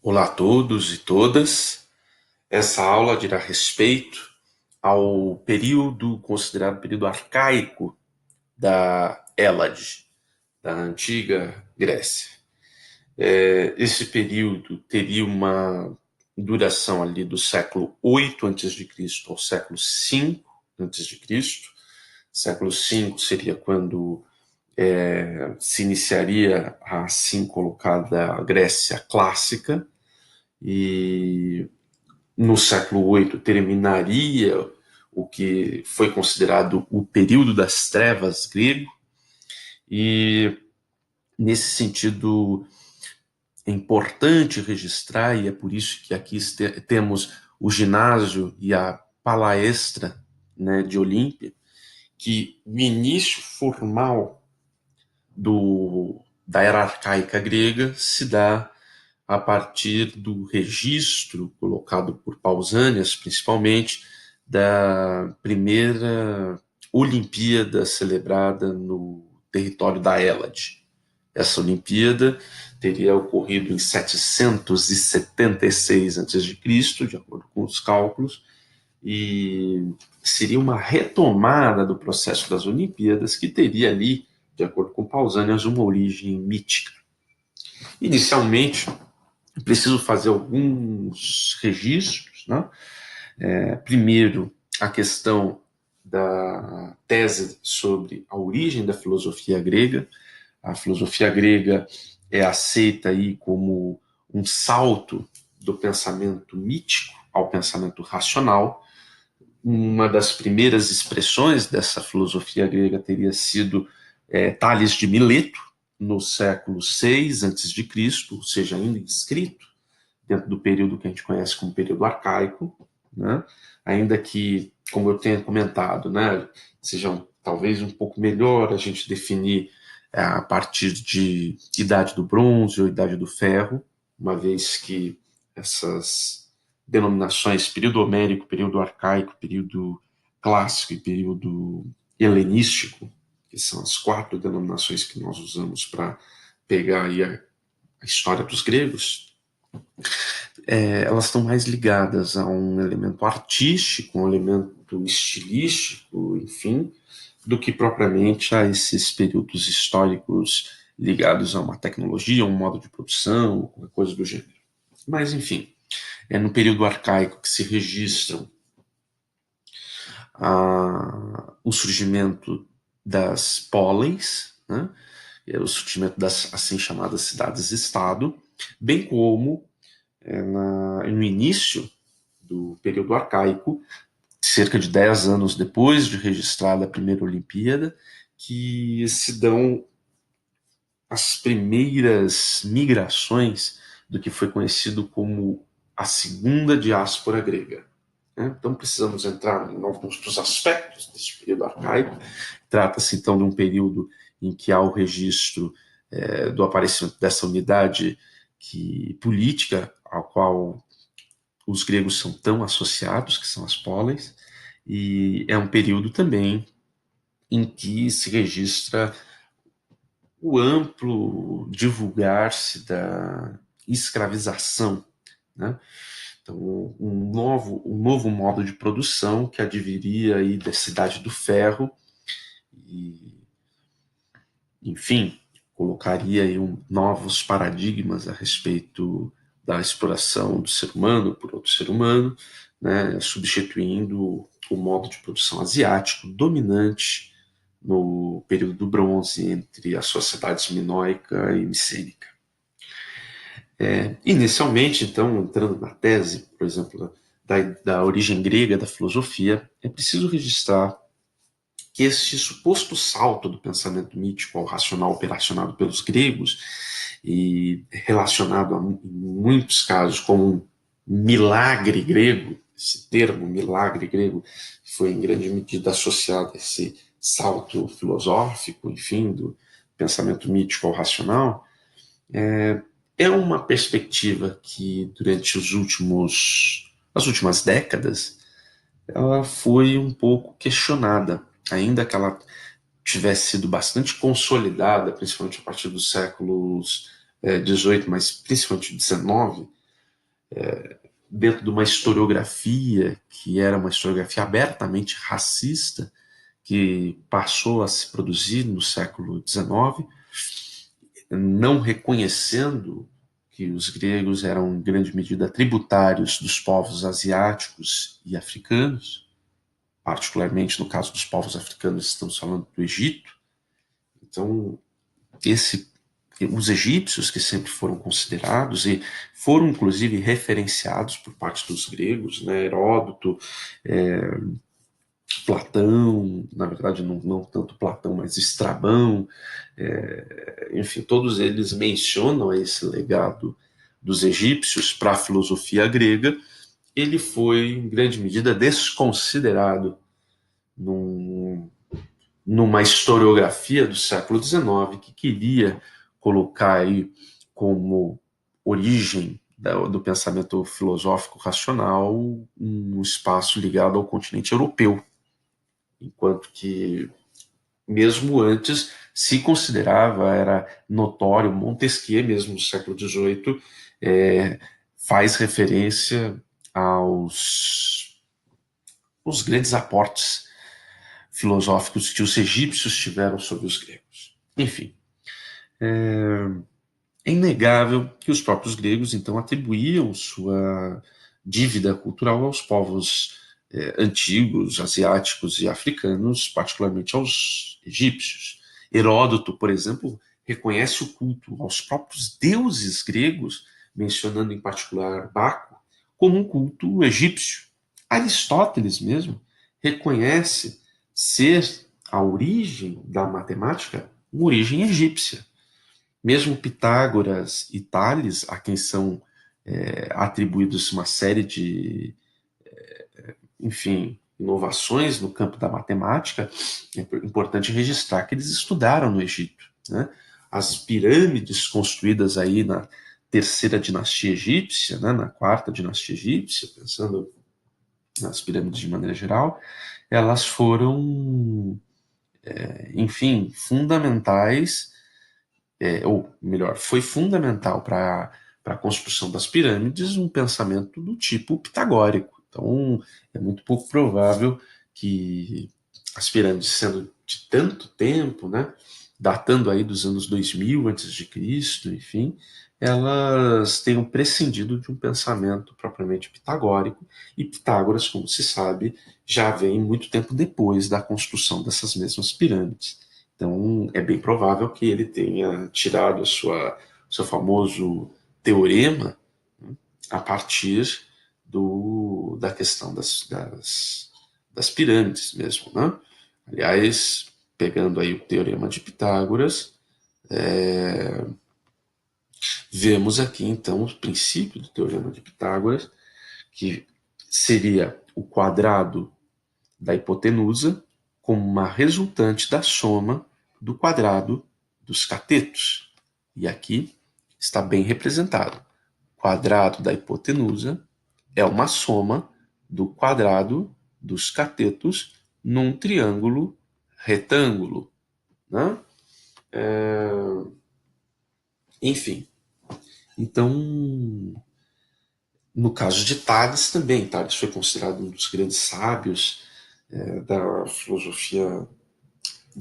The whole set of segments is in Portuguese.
Olá a todos e todas. Essa aula dirá respeito ao período considerado período arcaico da Hélade, da antiga Grécia. Esse período teria uma duração ali do século 8 a.C. ao século 5 a.C. Século 5 seria quando se iniciaria a assim colocada Grécia clássica, e no século VIII terminaria o que foi considerado o período das trevas grego, e nesse sentido é importante registrar, e é por isso que aqui temos o ginásio e a palaestra, né, de Olímpia, que o início formal da era arcaica grega se dá a partir do registro colocado por Pausanias, principalmente, da primeira Olimpíada celebrada no território da Hélade. Essa Olimpíada teria ocorrido em 776 a.C., de acordo com os cálculos, e seria uma retomada do processo das Olimpíadas, que teria ali, de acordo com Pausanias, uma origem mítica. Inicialmente, preciso fazer alguns registros, né? Primeiro, a questão da tese sobre a origem da filosofia grega. A filosofia grega é aceita aí como um salto do pensamento mítico ao pensamento racional. Uma das primeiras expressões dessa filosofia grega teria sido Tales de Mileto, no século 6 a.C., ou seja, ainda inscrito dentro do período que a gente conhece como período arcaico, né? Ainda que, como eu tenha comentado, né, seja talvez um pouco melhor a gente definir a partir de Idade do Bronze ou Idade do Ferro, uma vez que essas denominações, período homérico, período arcaico, período clássico e período helenístico, que são as quatro denominações que nós usamos para pegar aí a história dos gregos, elas estão mais ligadas a um elemento artístico, um elemento estilístico, enfim, do que propriamente a esses períodos históricos ligados a uma tecnologia, um modo de produção, qualquer coisa do gênero. Mas, enfim, é no período arcaico que se registram o surgimento das póleis, né? O surgimento das assim chamadas cidades-estado, bem como no início do período arcaico, cerca de 10 anos depois de registrada a primeira Olimpíada, que se dão as primeiras migrações do que foi conhecido como a segunda diáspora grega. Então precisamos entrar em alguns dos aspectos desse período arcaico. Trata-se então de um período em que há o registro do aparecimento dessa unidade política, ao qual os gregos são tão associados, que são as póleis, e é um período também em que se registra o amplo divulgar-se da escravização, né? Então, um novo modo de produção que adviria aí da Cidade do Ferro e, enfim, colocaria aí novos paradigmas a respeito da exploração do ser humano por outro ser humano, né, substituindo o modo de produção asiático dominante no período do Bronze entre as sociedades minoica e micênica. Inicialmente, então, entrando na tese, por exemplo, da origem grega da filosofia, é preciso registrar que este suposto salto do pensamento mítico ao racional operacionado pelos gregos e relacionado em muitos casos com um milagre grego, esse termo milagre grego foi em grande medida associado a esse salto filosófico, enfim, do pensamento mítico ao racional, é uma perspectiva que durante as últimas décadas ela foi um pouco questionada, ainda que ela tivesse sido bastante consolidada, principalmente a partir dos séculos XVIII, mas principalmente XIX, dentro de uma historiografia que era uma historiografia abertamente racista, que passou a se produzir no século XIX, não reconhecendo que os gregos eram, em grande medida, tributários dos povos asiáticos e africanos, particularmente no caso dos povos africanos, estamos falando do Egito. Então, os egípcios, que sempre foram considerados e foram inclusive referenciados por parte dos gregos, né, Heródoto, Platão, na verdade não tanto Platão, mas Estrabão, enfim, todos eles mencionam esse legado dos egípcios para a filosofia grega. Ele foi, em grande medida, desconsiderado num, numa historiografia do século XIX que queria colocar aí como origem do pensamento filosófico racional um espaço ligado ao continente europeu, enquanto que mesmo antes se considerava, era notório, Montesquieu mesmo no século XVIII faz referência aos grandes aportes filosóficos que os egípcios tiveram sobre os gregos. Enfim, é inegável que os próprios gregos, então, atribuíam sua dívida cultural aos povos antigos, asiáticos e africanos, particularmente aos egípcios. Heródoto, por exemplo, reconhece o culto aos próprios deuses gregos, mencionando em particular Baco, como um culto egípcio. Aristóteles mesmo reconhece ser a origem da matemática uma origem egípcia. Mesmo Pitágoras e Tales, a quem são atribuídos uma série de, enfim, inovações no campo da matemática, é importante registrar que eles estudaram no Egito, né? As pirâmides construídas aí na terceira dinastia egípcia, né, na quarta dinastia egípcia, pensando nas pirâmides de maneira geral, elas foram, enfim, fundamentais, ou melhor, foi fundamental para a construção das pirâmides um pensamento do tipo pitagórico. Então, é muito pouco provável que as pirâmides, sendo de tanto tempo, né, datando aí dos anos 2000 antes de Cristo, enfim, elas tenham prescindido de um pensamento propriamente pitagórico, e Pitágoras, como se sabe, já vem muito tempo depois da construção dessas mesmas pirâmides. Então, é bem provável que ele tenha tirado seu famoso teorema, né, a partir da questão das pirâmides mesmo, né? Aliás, pegando aí o teorema de Pitágoras, vemos aqui então o princípio do teorema de Pitágoras, que seria o quadrado da hipotenusa como uma resultante da soma do quadrado dos catetos. E aqui está bem representado. O quadrado da hipotenusa é uma soma do quadrado dos catetos num triângulo retângulo, né? Enfim, então, no caso de Tales também, Tales foi considerado um dos grandes sábios da filosofia,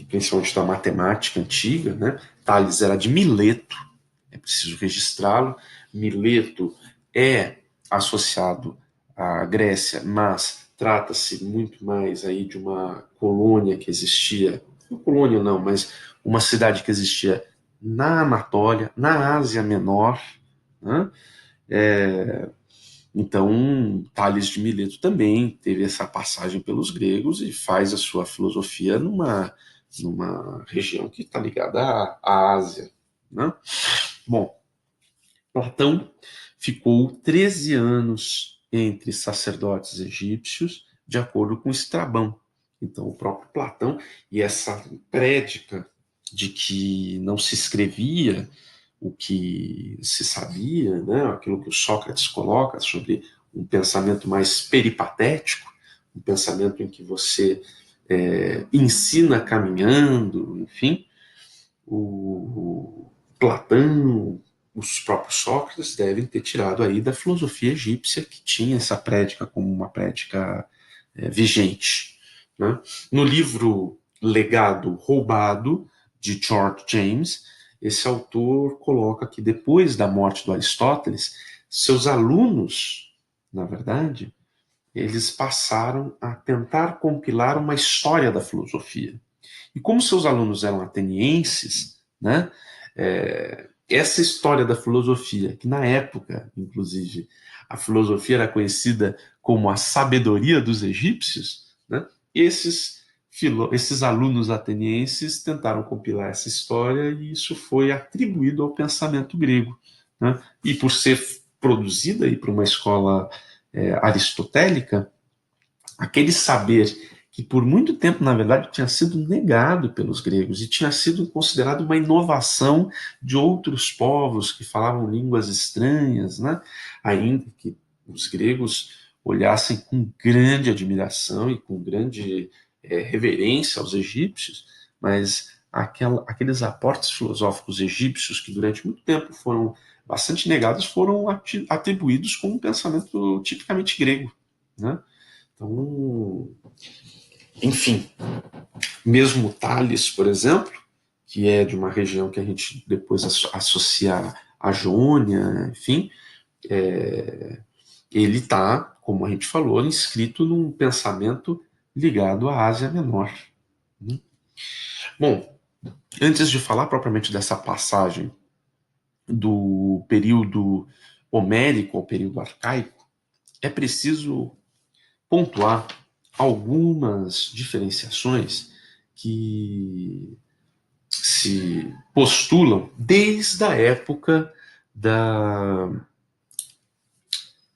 principalmente da matemática antiga, né? Tales era de Mileto, é preciso registrá-lo. Mileto é associado à Grécia, mas trata-se muito mais aí de uma colônia que existia, não colônia não, mas uma cidade que existia na Anatólia, na Ásia Menor, né? Então, Tales de Mileto também teve essa passagem pelos gregos e faz a sua filosofia numa região que está ligada à Ásia, né? Bom, Platão ficou 13 anos entre sacerdotes egípcios, de acordo com Estrabão. Então, o próprio Platão, e essa prédica de que não se escrevia o que se sabia, né, aquilo que o Sócrates coloca sobre um pensamento mais peripatético, um pensamento em que você ensina caminhando, enfim, o Platão os próprios Sócrates devem ter tirado aí da filosofia egípcia, que tinha essa prédica como uma prédica vigente. Né? No livro Legado Roubado, de George James, esse autor coloca que depois da morte do Aristóteles, seus alunos, na verdade, eles passaram a tentar compilar uma história da filosofia. E como seus alunos eram atenienses, né, essa história da filosofia, que na época, inclusive, a filosofia era conhecida como a sabedoria dos egípcios, né, esses alunos atenienses tentaram compilar essa história e isso foi atribuído ao pensamento grego. Né, e por ser produzida aí por uma escola aristotélica, aquele saber que por muito tempo, na verdade, tinha sido negado pelos gregos e tinha sido considerado uma inovação de outros povos que falavam línguas estranhas, né? Ainda que os gregos olhassem com grande admiração e com grande reverência aos egípcios, mas aqueles aportes filosóficos egípcios que durante muito tempo foram bastante negados foram atribuídos com um pensamento tipicamente grego, né? Então, enfim, mesmo Tales, por exemplo, que é de uma região que a gente depois associa à Jônia, enfim, ele está, como a gente falou, inscrito num pensamento ligado à Ásia Menor. Bom, antes de falar propriamente dessa passagem do período homérico ao período arcaico, é preciso pontuar algumas diferenciações que se postulam desde a época da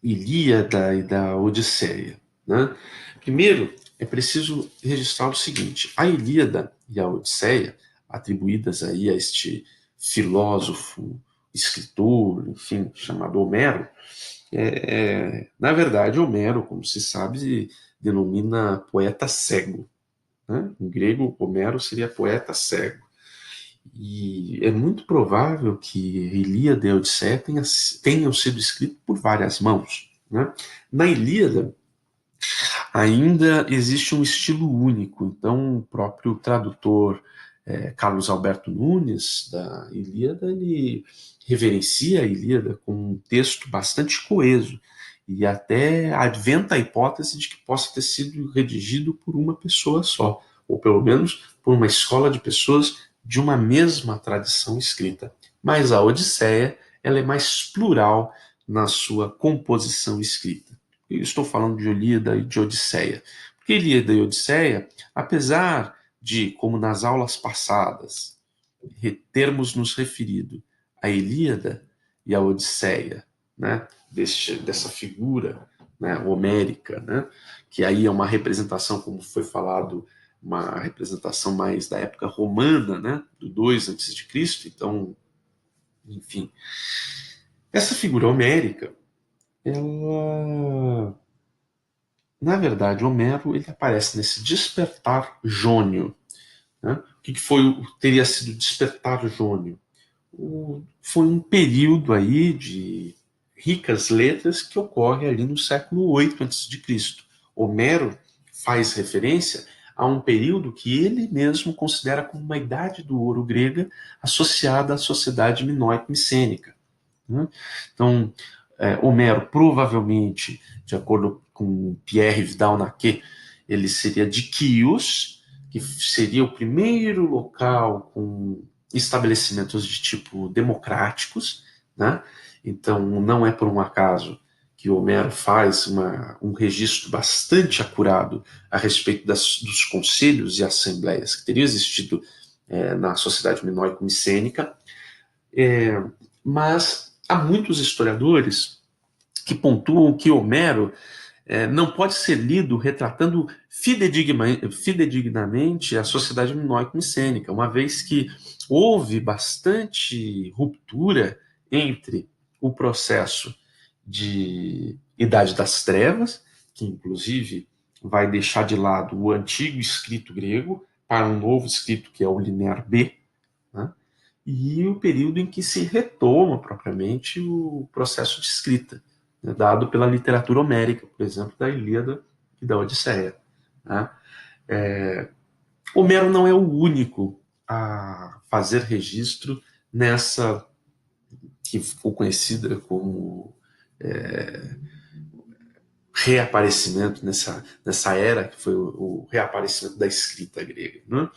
Ilíada e da Odisseia. Né? Primeiro, é preciso registrar o seguinte: a Ilíada e a Odisseia, atribuídas aí a este filósofo, escritor, enfim, chamado Homero, na verdade, Homero, como se sabe, denomina poeta cego. Né? Em grego, Homero seria poeta cego. E é muito provável que Ilíada e Odisseia tenham sido escritos por várias mãos. Né? Na Ilíada, ainda existe um estilo único, então o próprio tradutor Carlos Alberto Nunes, da Ilíada, ele reverencia a Ilíada com um texto bastante coeso, e até adventa a hipótese de que possa ter sido redigido por uma pessoa só, ou pelo menos por uma escola de pessoas de uma mesma tradição escrita. Mas a Odisseia, ela é mais plural na sua composição escrita. Eu estou falando de Ilíada e de Odisseia. Porque Ilíada e Odisseia, apesar de, como nas aulas passadas, termos nos referido à Ilíada e à Odisseia, né, dessa figura, né, homérica, né, que aí é uma representação, como foi falado, uma representação mais da época romana, né, do 2 a.C., então, enfim. Essa figura homérica, ela, na verdade, Homero, ele aparece nesse despertar jônio. Né? O que teria sido o despertar jônio? Foi um período aí de ricas letras que ocorre ali no século 8 a.C. Homero faz referência a um período que ele mesmo considera como uma idade do ouro grega associada à sociedade minoico-micênica. Né? Então, Homero provavelmente, de acordo com Pierre Vidal-Naquet, ele seria de Chios, que seria o primeiro local com estabelecimentos de tipo democráticos, né? Então não é por um acaso que Homero faz um registro bastante acurado a respeito dos conselhos e assembleias que teriam existido na sociedade minoico-micênica, mas há muitos historiadores que pontuam que Homero não pode ser lido retratando fidedignamente a sociedade minoico-micênica, uma vez que houve bastante ruptura entre o processo de Idade das Trevas, que inclusive vai deixar de lado o antigo escrito grego para um novo escrito que é o Linear B, né? e o período em que se retoma propriamente o processo de escrita, né, dado pela literatura homérica, por exemplo, da Ilíada e da Odisseia. Né? Homero não é o único a fazer registro nessa que ficou conhecida como reaparecimento, nessa era que foi o reaparecimento da escrita grega. Né?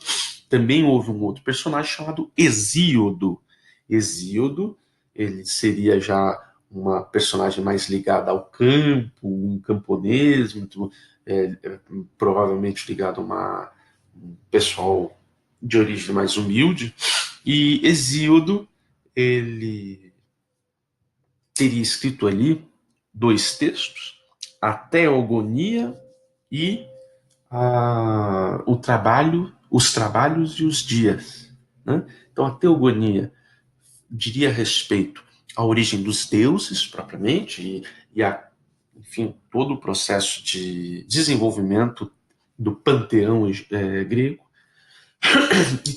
Também houve um outro personagem chamado Hesíodo. Hesíodo, ele seria já uma personagem mais ligada ao campo, um camponês, muito, provavelmente ligado a um pessoal de origem mais humilde. E Hesíodo, ele teria escrito ali dois textos, a Teogonia e o trabalho, os trabalhos e os dias. Né? Então, a Teogonia diria respeito à origem dos deuses, propriamente, enfim, todo o processo de desenvolvimento do panteão grego, e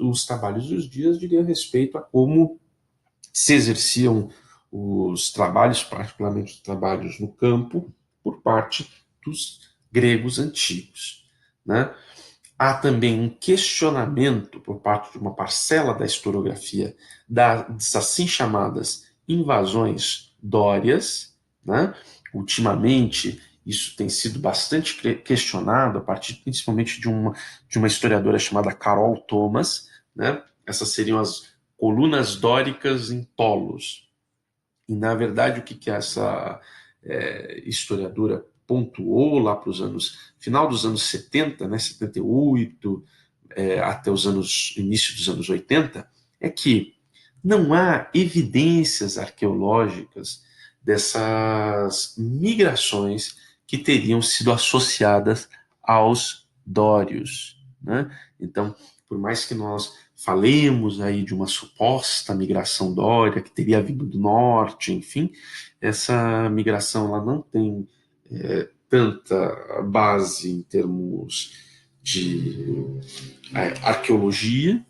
os trabalhos e os dias diriam respeito a como se exerciam os trabalhos, particularmente os trabalhos no campo, por parte dos gregos antigos. Né? Há também um questionamento por parte de uma parcela da historiografia das assim chamadas invasões dórias. Né? Ultimamente, isso tem sido bastante questionado a partir principalmente de uma historiadora chamada Carol Thomas. Né? Essas seriam as colunas dóricas em Polos. E, na verdade, o que essa historiadora pontuou lá para os final dos anos 70, né, 78, até início dos anos 80, é que não há evidências arqueológicas dessas migrações que teriam sido associadas aos dórios. Né? Então, por mais que nós falemos aí de uma suposta migração dória que teria vindo do norte, enfim, essa migração ela não tem tanta base em termos de arqueologia.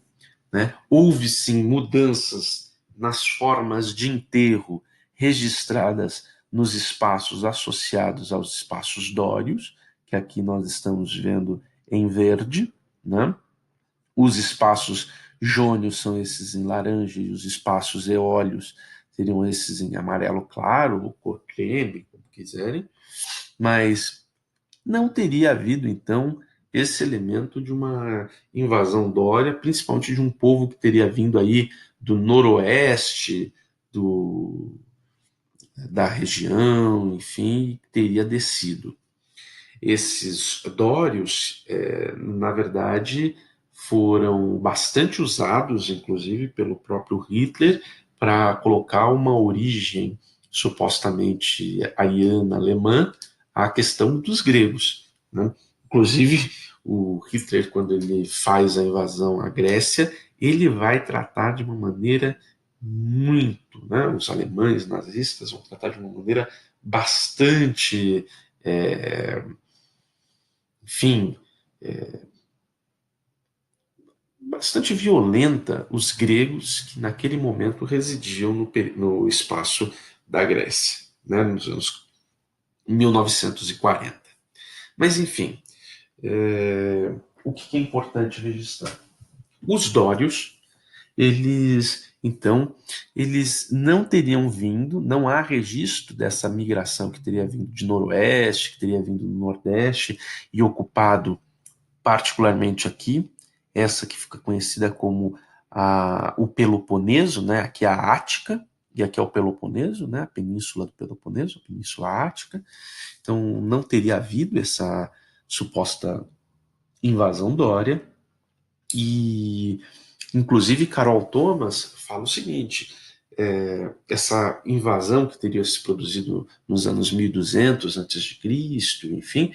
Né? Houve sim mudanças nas formas de enterro registradas nos espaços associados aos espaços dórios, que aqui nós estamos vendo em verde. Né? Os espaços jônios são esses em laranja e os espaços eólios seriam esses em amarelo claro ou cor creme, como quiserem. Mas não teria havido, então, esse elemento de uma invasão dória, principalmente de um povo que teria vindo aí do noroeste da região, enfim, teria descido. Esses dórios, na verdade, foram bastante usados, inclusive, pelo próprio Hitler, para colocar uma origem supostamente ariana alemã à questão dos gregos. Né? Inclusive, o Hitler, quando ele faz a invasão à Grécia, ele vai tratar de uma maneira muito, né? Os alemães nazistas vão tratar de uma maneira bastante, enfim, bastante violenta os gregos que naquele momento residiam no espaço da Grécia, né, nos anos 1940. Mas, enfim, o que é importante registrar? Os dórios, eles não teriam vindo, não há registro dessa migração que teria vindo de noroeste, que teria vindo do nordeste e ocupado particularmente aqui, essa que fica conhecida como o Peloponeso, né? Aqui é a Ática, e aqui é o Peloponeso, né? A península do Peloponeso, a península Ática. Então, não teria havido essa suposta invasão dória. E, inclusive, Carol Thomas fala o seguinte: essa invasão que teria se produzido nos anos 1200 a.C., enfim,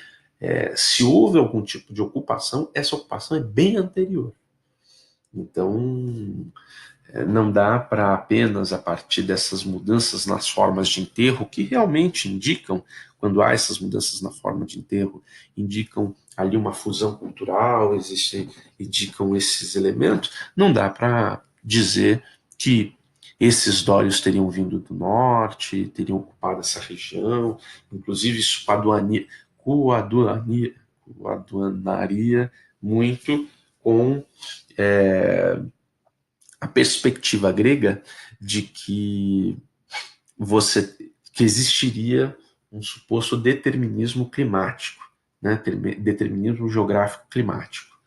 se houve algum tipo de ocupação, essa ocupação é bem anterior. Então, não dá para apenas a partir dessas mudanças nas formas de enterro, que realmente indicam, quando há essas mudanças na forma de enterro, indicam ali uma fusão cultural, indicam esses elementos, não dá para dizer que esses dórios teriam vindo do norte, teriam ocupado essa região, inclusive isso coadunaria muito com a perspectiva grega de que que existiria um suposto determinismo climático, né, determinismo geográfico climático.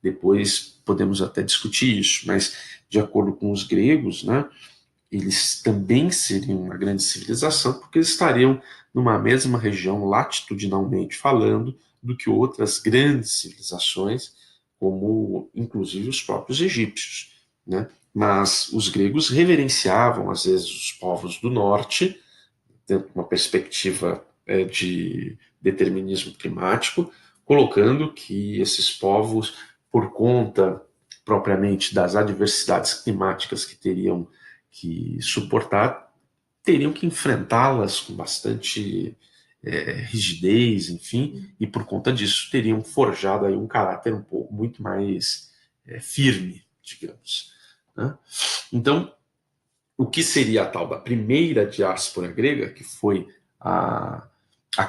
Depois podemos até discutir isso, mas de acordo com os gregos, né, eles também seriam uma grande civilização, porque eles estariam numa mesma região, latitudinalmente falando, do que outras grandes civilizações, como inclusive os próprios egípcios, né? Mas os gregos reverenciavam, às vezes, os povos do norte, dentro de uma perspectiva de determinismo climático, colocando que esses povos, por conta propriamente das adversidades climáticas que teriam que suportar, teriam que enfrentá-las com bastante rigidez, enfim, e por conta disso teriam forjado aí um caráter um pouco muito mais firme, digamos, né? Então, o que seria a tal da primeira diáspora grega, que foi a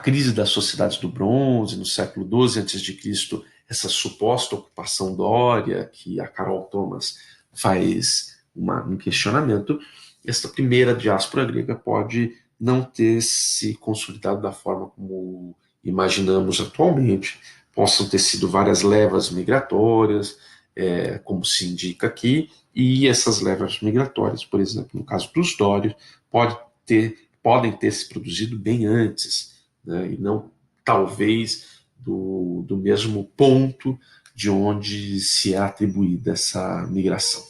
crise das sociedades do bronze, no século XII a.C., essa suposta ocupação dória, que a Carol Thomas faz um questionamento, esta primeira diáspora grega pode não ter se consolidado da forma como imaginamos atualmente. Possam ter sido várias levas migratórias, como se indica aqui, e essas levas migratórias, por exemplo, no caso dos dórios, podem ter se produzido bem antes, né, e não talvez do mesmo ponto de onde se é atribuída essa migração.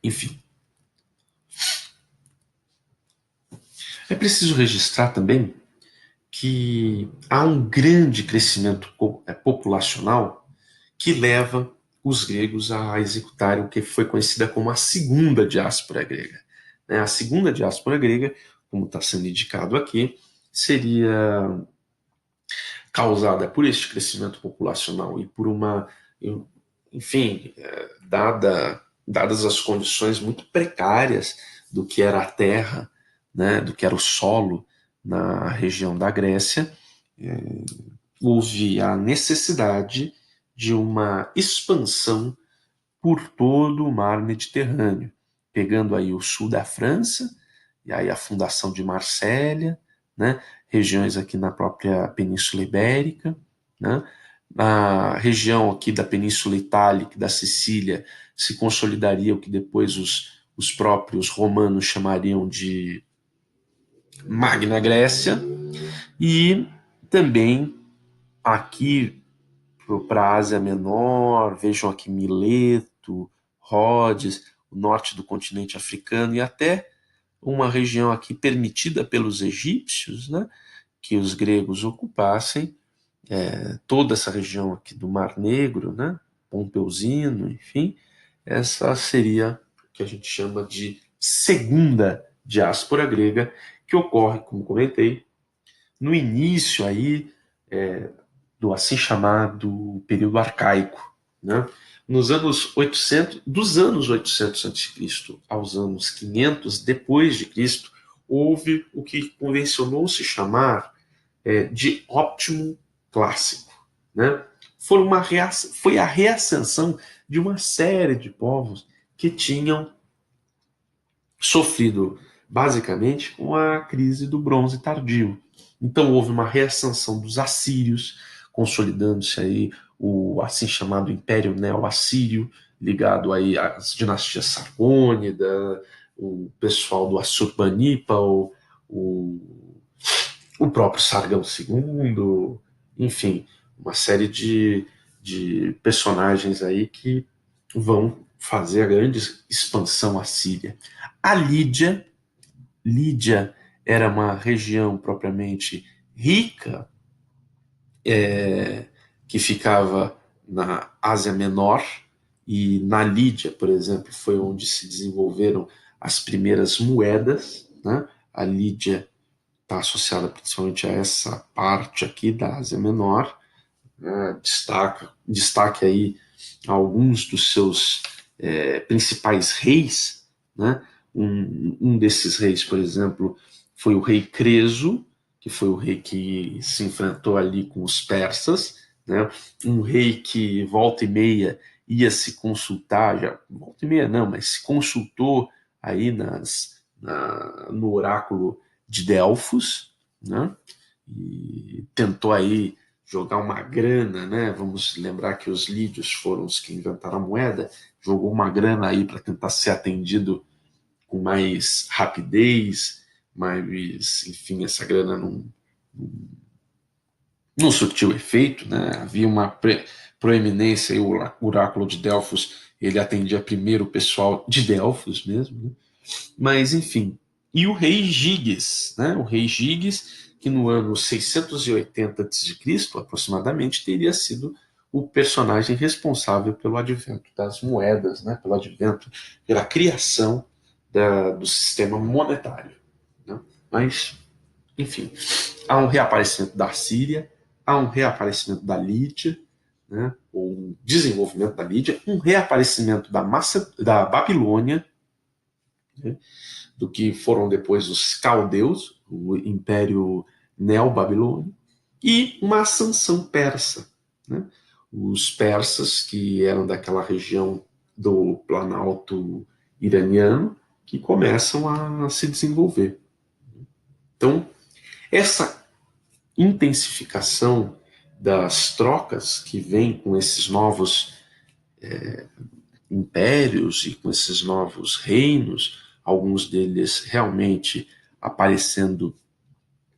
Enfim. É preciso registrar também que há um grande crescimento populacional que leva os gregos a executarem o que foi conhecida como a segunda diáspora grega. A segunda diáspora grega, como está sendo indicado aqui, seria causada por este crescimento populacional e por enfim, dadas as condições muito precárias do que era a terra, né, do que era o solo na região da Grécia, houve a necessidade de uma expansão por todo o mar Mediterrâneo, pegando aí o sul da França, e aí a fundação de Marsella, né, regiões aqui na própria Península Ibérica, né, na região aqui da Península Itálica, da Sicília, se consolidaria o que depois os próprios romanos chamariam de Magna Grécia, e também aqui para a Ásia Menor, vejam aqui Mileto, Rhodes, o norte do continente africano e até uma região aqui permitida pelos egípcios, né, que os gregos ocupassem, toda essa região aqui do Mar Negro, né, Pompeusino, enfim, essa seria o que a gente chama de segunda diáspora grega, que ocorre, como comentei, no início aí do assim chamado período arcaico, né? Nos anos 800, dos anos 800 a.C. aos anos 500 depois de Cristo, houve o que convencionou se chamar de óptimo clássico, né? Foi a reascensão de uma série de povos que tinham sofrido basicamente com a crise do bronze tardio. Então houve uma reascensão dos assírios, consolidando-se aí o assim chamado Império Neo-Assírio, ligado aí às dinastias Sargônida, o pessoal do Assurbanipal, o próprio Sargão II, enfim, uma série de personagens aí que vão fazer a grande expansão assíria. A Lídia era uma região propriamente rica, que ficava na Ásia Menor, e na Lídia, por exemplo, foi onde se desenvolveram as primeiras moedas, né? A Lídia está associada principalmente a essa parte aqui da Ásia Menor, né? Destaque aí alguns dos seus principais reis, né? Um desses reis, por exemplo, foi o rei Creso, que foi o rei que se enfrentou ali com os persas, né? Um rei que volta e meia ia se consultar, já volta e meia não, mas se consultou aí no oráculo de Delfos, né? E tentou aí jogar uma grana, né? Vamos lembrar que os lídios foram os que inventaram a moeda, jogou uma grana aí para tentar ser atendido com mais rapidez, mas, enfim, essa grana não surtiu efeito, né? Havia uma proeminência, e o oráculo de Delfos, ele atendia primeiro o pessoal de Delfos mesmo, né? Mas, enfim. E o rei Giges, né? O rei Giges, que no ano 680 a.C., aproximadamente, teria sido o personagem responsável pelo advento das moedas, né? Pelo advento, pela criação do sistema monetário. Né? Mas, enfim, há um reaparecimento da Síria, há um reaparecimento da Lídia, né? Ou um desenvolvimento da Lídia, um reaparecimento da Babilônia, né? Do que foram depois os caldeus, o Império Neo-Babilônio, e uma ascensão persa. Né? Os persas, que eram daquela região do Planalto iraniano, que começam a se desenvolver. Então, essa intensificação das trocas que vem com esses novos impérios e com esses novos reinos, alguns deles realmente aparecendo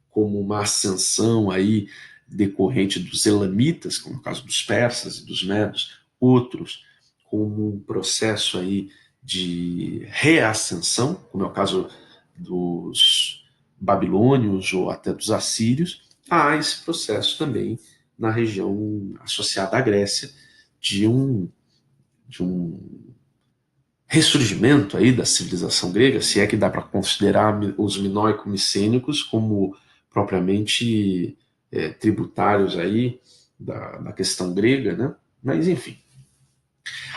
como uma ascensão aí decorrente dos elamitas, como é o caso dos persas e dos medos, outros como um processo aí de reascensão, como é o caso dos babilônios ou até dos assírios, há esse processo também na região associada à Grécia de um ressurgimento aí da civilização grega, se é que dá para considerar os minoico-micênicos como propriamente tributários aí da questão grega, né? Mas enfim.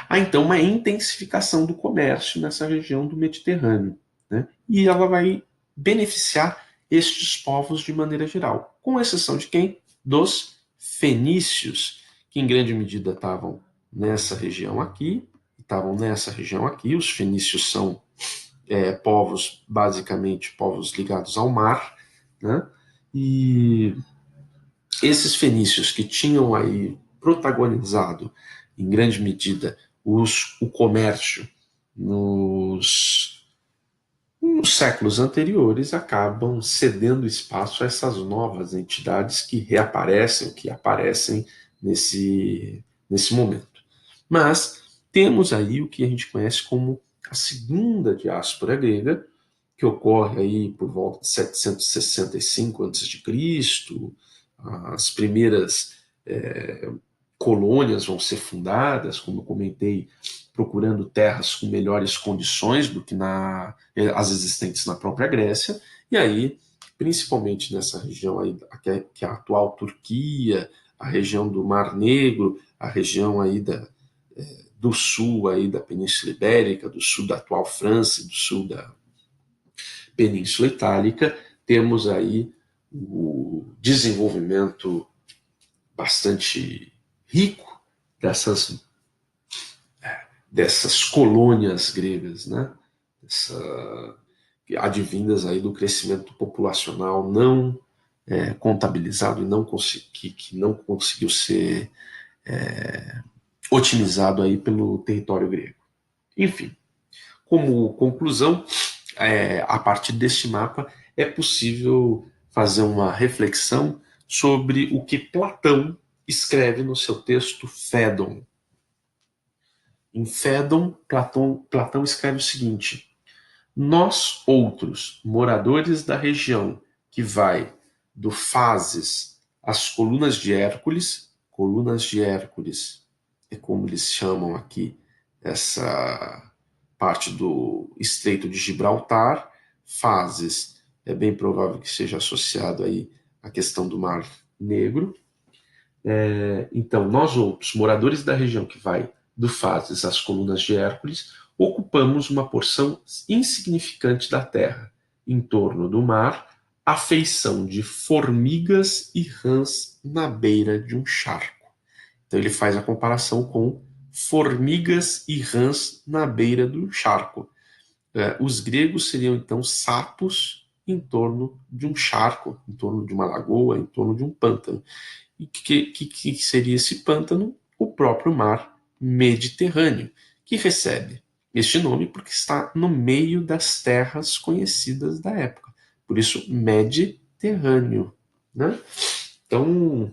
Há então uma intensificação do comércio nessa região do Mediterrâneo, né? E ela vai beneficiar estes povos de maneira geral, com exceção de quem? Dos fenícios, que em grande medida estavam nessa região aqui, Os fenícios são povos, basicamente, povos ligados ao mar, né? E esses fenícios que tinham aí protagonizado, em grande medida, o comércio nos séculos anteriores, acabam cedendo espaço a essas novas entidades que reaparecem, que aparecem nesse momento. Mas temos aí o que a gente conhece como a segunda diáspora grega, que ocorre aí por volta de 765 a.C., as primeiras colônias vão ser fundadas, como eu comentei, procurando terras com melhores condições do que as existentes na própria Grécia, e aí, principalmente nessa região aí, que é a atual Turquia, a região do Mar Negro, a região aí do sul aí da Península Ibérica, do sul da atual França, do sul da Península Itálica, temos aí o desenvolvimento bastante rico dessas colônias gregas, né? Advindas aí do crescimento populacional não contabilizado e que não conseguiu ser otimizado aí pelo território grego. Enfim, como conclusão, a partir deste mapa é possível fazer uma reflexão sobre o que Platão escreve no seu texto Fédon. Em Fédon, Platão escreve o seguinte: nós outros, moradores da região que vai do Fases às colunas de Hércules é como eles chamam aqui essa parte do Estreito de Gibraltar. Fases é bem provável que seja associado aí à questão do Mar Negro. Então, nós outros, moradores da região que vai do Fases às colunas de Hércules, ocupamos uma porção insignificante da Terra, em torno do mar, à feição de formigas e rãs na beira de um charco. Então ele faz a comparação com formigas e rãs na beira do charco. Os gregos seriam então sapos em torno de um charco, em torno de uma lagoa, em torno de um pântano. E que seria esse pântano? O próprio mar Mediterrâneo, que recebe este nome porque está no meio das terras conhecidas da época. Por isso, Mediterrâneo. Né? Então,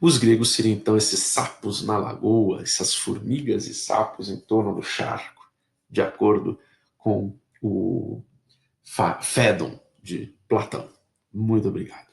os gregos seriam então esses sapos na lagoa, essas formigas e sapos em torno do charco, de acordo com o Fédon de Platão. Muito obrigado.